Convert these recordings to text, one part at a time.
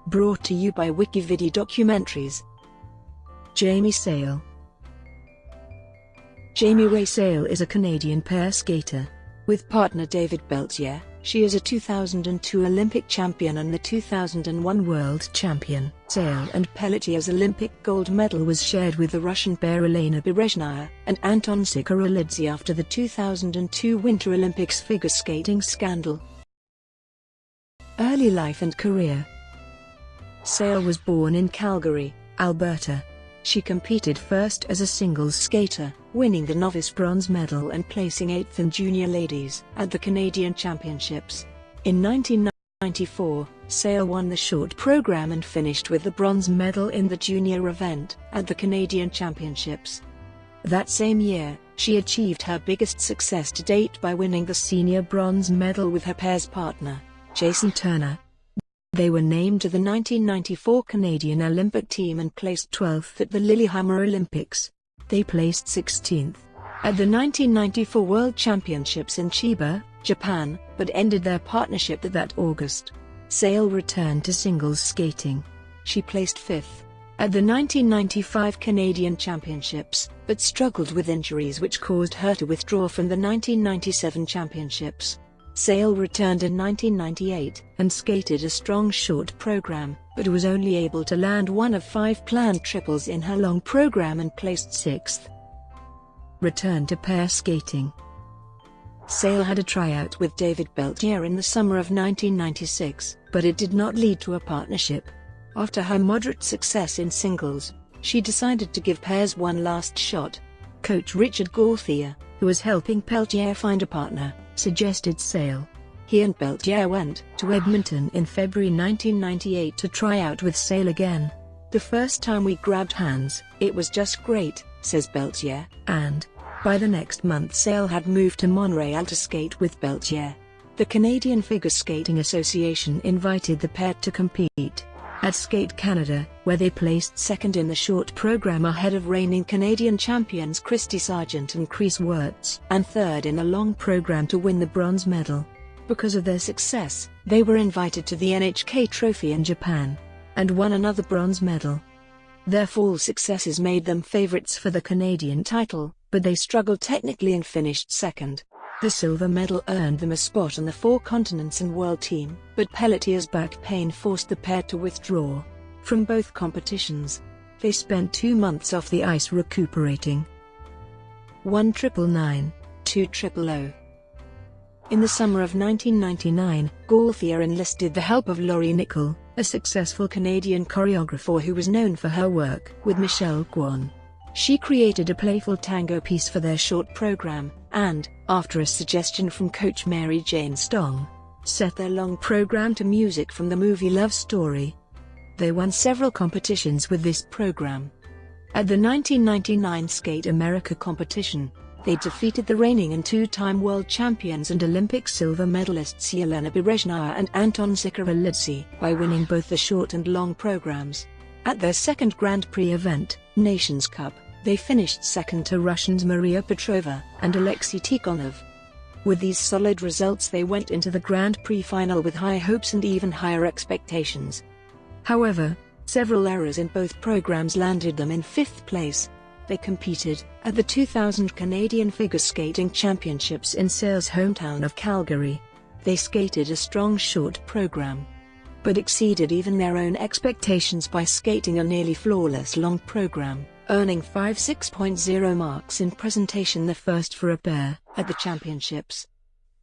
Brought to you by WikiVidi documentaries. Jamie Sale. Rae Salé is a Canadian pair skater. With partner David Pelletier, she is a 2002 Olympic champion and the 2001 world champion. Salé and Pelletier's Olympic gold medal was shared with the Russian pair Elena Berezhnaya and Anton Sikharulidze after the 2002 Winter Olympics figure skating scandal. Early life and career. Salé was born in Calgary, Alberta. She competed first as a singles skater, winning the novice bronze medal and placing 8th in junior ladies at the Canadian Championships. In 1994, Salé won the short program and finished with the bronze medal in the junior event at the Canadian Championships. That same year, she achieved her biggest success to date by winning the senior bronze medal with her pair's partner, Jason Turner. They were named to the 1994 Canadian Olympic team and placed 12th at the Lillehammer Olympics. They placed 16th at the 1994 World Championships in Chiba, Japan, but ended their partnership that August. Salé returned to singles skating. She placed 5th at the 1995 Canadian Championships, but struggled with injuries which caused her to withdraw from the 1997 Championships. Salé returned in 1998 and skated a strong short program, but was only able to land one of 5 planned triples in her long program and placed 6th. Return to pair skating. Salé had a tryout with David Pelletier in the summer of 1996, but it did not lead to a partnership. After her moderate success in singles, she decided to give pairs one last shot. Coach Richard Gauthier, who was helping Pelletier find a partner, suggested Salé. He and Pelletier went to Edmonton in February 1998 to try out with Salé again. "The first time we grabbed hands, it was just great," says Pelletier, and by the next month Salé had moved to Montreal to skate with Pelletier. The Canadian Figure Skating Association invited the pair to compete at Skate Canada, where they placed 2nd in the short program ahead of reigning Canadian champions Christy Sargent and Chris Wirtz, and 3rd in the long program to win the bronze medal. Because of their success, they were invited to the NHK Trophy in Japan, and won another bronze medal. Their fall successes made them favorites for the Canadian title, but they struggled technically and finished 2nd. The silver medal earned them a spot on the 4 continents and world team, but Pelletier's back pain forced the pair to withdraw from both competitions. They spent 2 months off the ice recuperating. 1999, 2000. In the summer of 1999, Gauthier enlisted the help of Laurie Nicol, a successful Canadian choreographer who was known for her work with Michelle Kwan. She created a playful tango piece for their short program, and, after a suggestion from coach Mary Jane Stong, set their long program to music from the movie Love Story. They won several competitions with this program. At the 1999 Skate America competition, they defeated the reigning and 2-time world champions and Olympic silver medalists Elena Berezhnaya and Anton Sikharulidze by winning both the short and long programs. At their second Grand Prix event, Nations Cup, they finished 2nd to Russians Maria Petrova and Alexei Tikhonov. With these solid results they went into the Grand Prix final with high hopes and even higher expectations. However, several errors in both programs landed them in 5th place. They competed at the 2000 Canadian Figure Skating Championships in Salé's hometown of Calgary. They skated a strong short program, but exceeded even their own expectations by skating a nearly flawless long program, earning 5 6.0 marks in presentation, the first for a pair at the championships.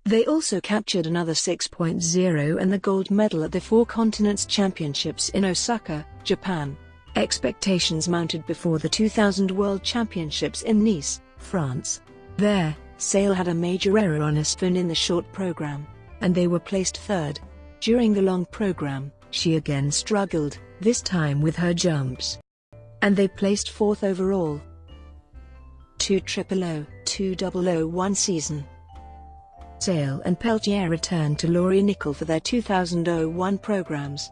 They also captured another 6.0 and the gold medal at the 4 Continents Championships in Osaka, Japan. Expectations mounted before the 2000 World Championships in Nice, France. There, Salé had a major error on a spin in the short program, and they were placed 3rd. During the long program, she again struggled, this time with her jumps, and they placed 4th overall. 2001 season. Salé and Pelletier returned to Laurie Nicol for their 2001 programs.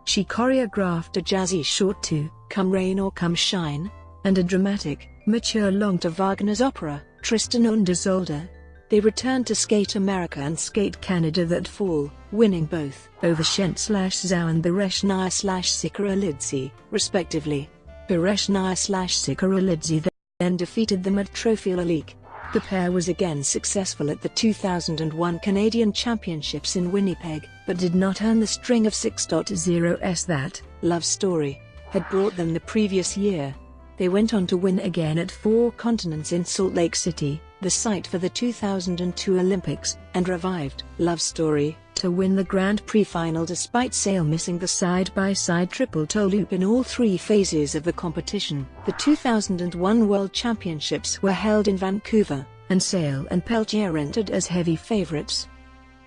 She choreographed a jazzy short to Come Rain or Come Shine, and a dramatic, mature long to Wagner's opera, Tristan und Isolde. They returned to Skate America and Skate Canada that fall, winning both over Shent/Zhao and Berezhnaya/Sikharulidze, respectively. Berezhnaya/Sikharulidze then defeated them at Trophy La Ligue. The pair was again successful at the 2001 Canadian Championships in Winnipeg, but did not earn the string of 6.0s that Love Story had brought them the previous year. They went on to win again at 4 continents in Salt Lake City, the site for the 2002 Olympics, and revived Love Story to win the Grand Prix final despite Salé missing the side-by-side triple toe loop in all 3 phases of the competition. The 2001 World Championships were held in Vancouver, and Salé and Pelletier entered as heavy favorites.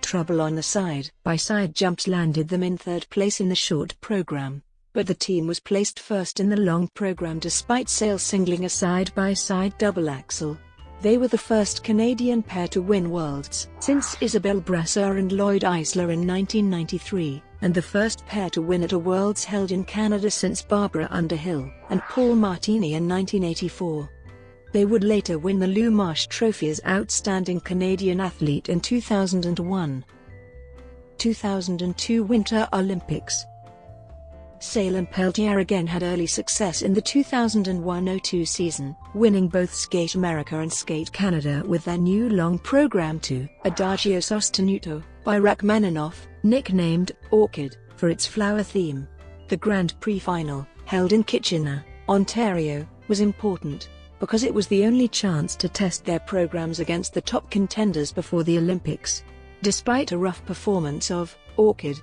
Trouble on the side-by-side jumps landed them in 3rd place in the short program, but the team was placed first in the long program despite Salé singling a side-by-side double axel. They were the first Canadian pair to win Worlds since Isabelle Brasseur and Lloyd Eisler in 1993, and the first pair to win at a Worlds held in Canada since Barbara Underhill and Paul Martini in 1984. They would later win the Lou Marsh Trophy as Outstanding Canadian Athlete in 2001. 2002 Winter Olympics. Salé and Pelletier again had early success in the 2001-02 season, winning both Skate America and Skate Canada with their new long program to Adagio Sostenuto by Rachmaninoff, nicknamed Orchid for its flower theme. The Grand Prix final, held in Kitchener, Ontario, was important because it was the only chance to test their programs against the top contenders before the Olympics. Despite a rough performance of Orchid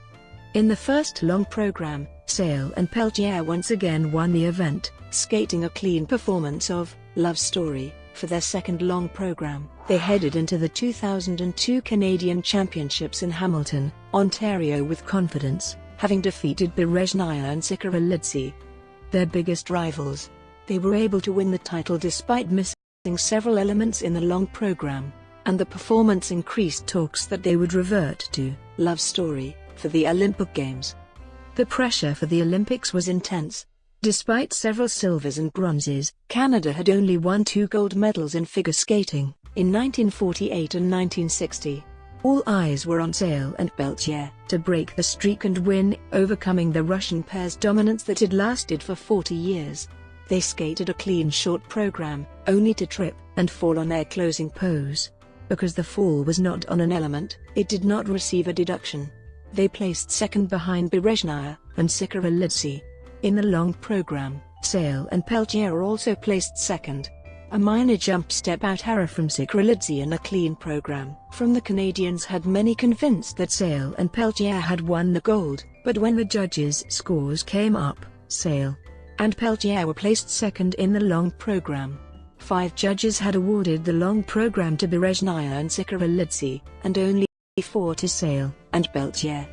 in the first long program, Salé and Pelletier once again won the event, skating a clean performance of Love Story for their second long program. They headed into the 2002 Canadian Championships in Hamilton, Ontario with confidence, having defeated Berezhnaya and Sikharulidze, their biggest rivals. They were able to win the title despite missing several elements in the long program, and the performance increased talks that they would revert to Love Story for the Olympic Games. The pressure for the Olympics was intense. Despite several silvers and bronzes, Canada had only won 2 gold medals in figure skating, in 1948 and 1960. All eyes were on Salé and Pelletier to break the streak and win, overcoming the Russian pair's dominance that had lasted for 40 years. They skated a clean short program, only to trip and fall on their closing pose. Because the fall was not on an element, it did not receive a deduction. They placed second behind Berezhnaya and Sikharulidze. In the long program, Salé and Pelletier also placed second. A minor jump step-out error from Sikharulidze in a clean program from the Canadians had many convinced that Salé and Pelletier had won the gold, but when the judges' scores came up, Salé and Pelletier were placed second in the long program. 5 judges had awarded the long program to Berezhnaya and Sikharulidze, and only 4 to Salé and Pelletier.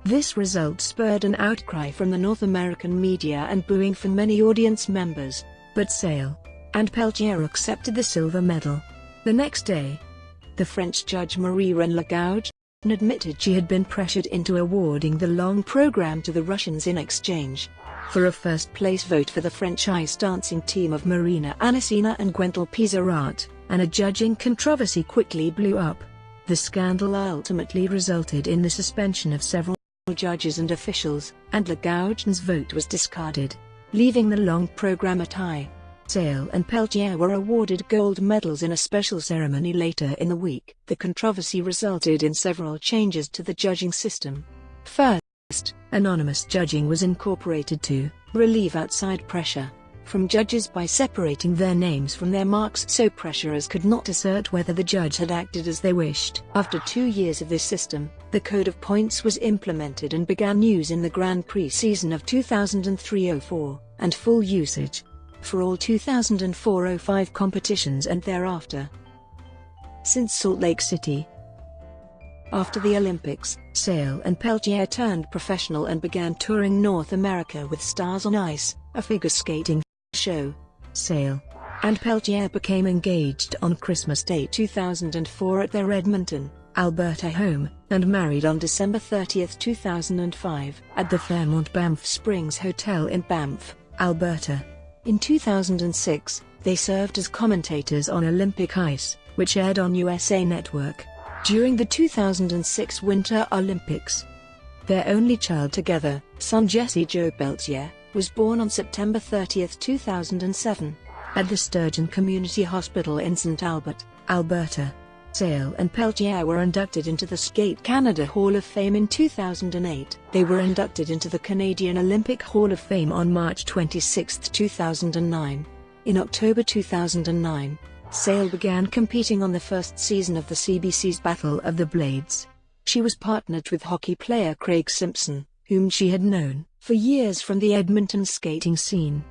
This result spurred an outcry from the North American media and booing from many audience members, but Salé and Pelletier accepted the silver medal. The next day, the French judge Marie-Reine Legouge admitted she had been pressured into awarding the long program to the Russians in exchange for a first-place vote for the French ice dancing team of Marina Anissina and Gwentel Pizarrat, and a judging controversy quickly blew up. The scandal ultimately resulted in the suspension of several judges and officials, and Legouge's vote was discarded, leaving the long program a tie. Salé and Pelletier were awarded gold medals in a special ceremony later in the week. The controversy resulted in several changes to the judging system. First, anonymous judging was incorporated to relieve outside pressure from judges by separating their names from their marks so pressurers could not assert whether the judge had acted as they wished. After 2 years of this system, the code of points was implemented and began use in the Grand Prix season of 2003-04, and full usage for all 2004-05 competitions and thereafter. Since Salt Lake City. After the Olympics, Salé and Pelletier turned professional and began touring North America with Stars on Ice, a figure skating show. Salé and Pelletier became engaged on Christmas Day 2004 at their Edmonton, Alberta home, and married on December 30, 2005, at the Fairmont Banff Springs Hotel in Banff, Alberta. In 2006, they served as commentators on Olympic ice, which aired on USA Network during the 2006 Winter Olympics. Their only child together, son Jesse Joe Pelletier, was born on September 30, 2007, at the Sturgeon Community Hospital in St. Albert, Alberta. Salé and Pelletier were inducted into the Skate Canada Hall of Fame in 2008. They were inducted into the Canadian Olympic Hall of Fame on March 26, 2009. In October 2009, Salé began competing on the first season of the CBC's Battle of the Blades. She was partnered with hockey player Craig Simpson, whom she had known for years from the Edmonton skating scene.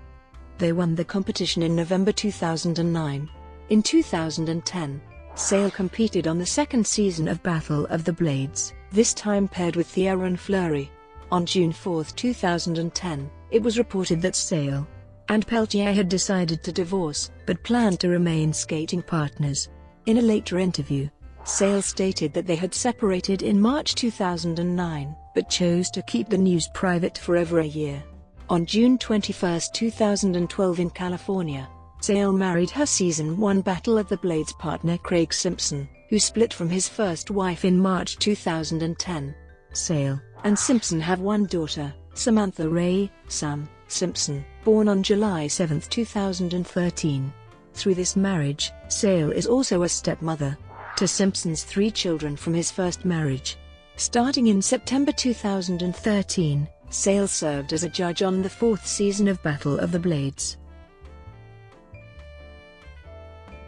They won the competition in November 2009. In 2010, Salé competed on the second season of Battle of the Blades, this time paired with Theoren Fleury. On June 4, 2010, it was reported that Salé and Pelletier had decided to divorce, but planned to remain skating partners. In a later interview, Salé stated that they had separated in March 2009, but chose to keep the news private for over a year. On June 21, 2012 in California, Salé married her Season 1 Battle of the Blades partner Craig Simpson, who split from his first wife in March 2010. Salé and Simpson have one daughter, Samantha Rae Sam Simpson, born on July 7, 2013. Through this marriage, Salé is also a stepmother to Simpson's 3 children from his first marriage. Starting in September 2013, Salé served as a judge on the 4th season of Battle of the Blades.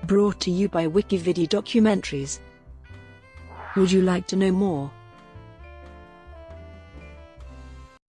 Brought to you by WikiVidi Documentaries. Would you like to know more?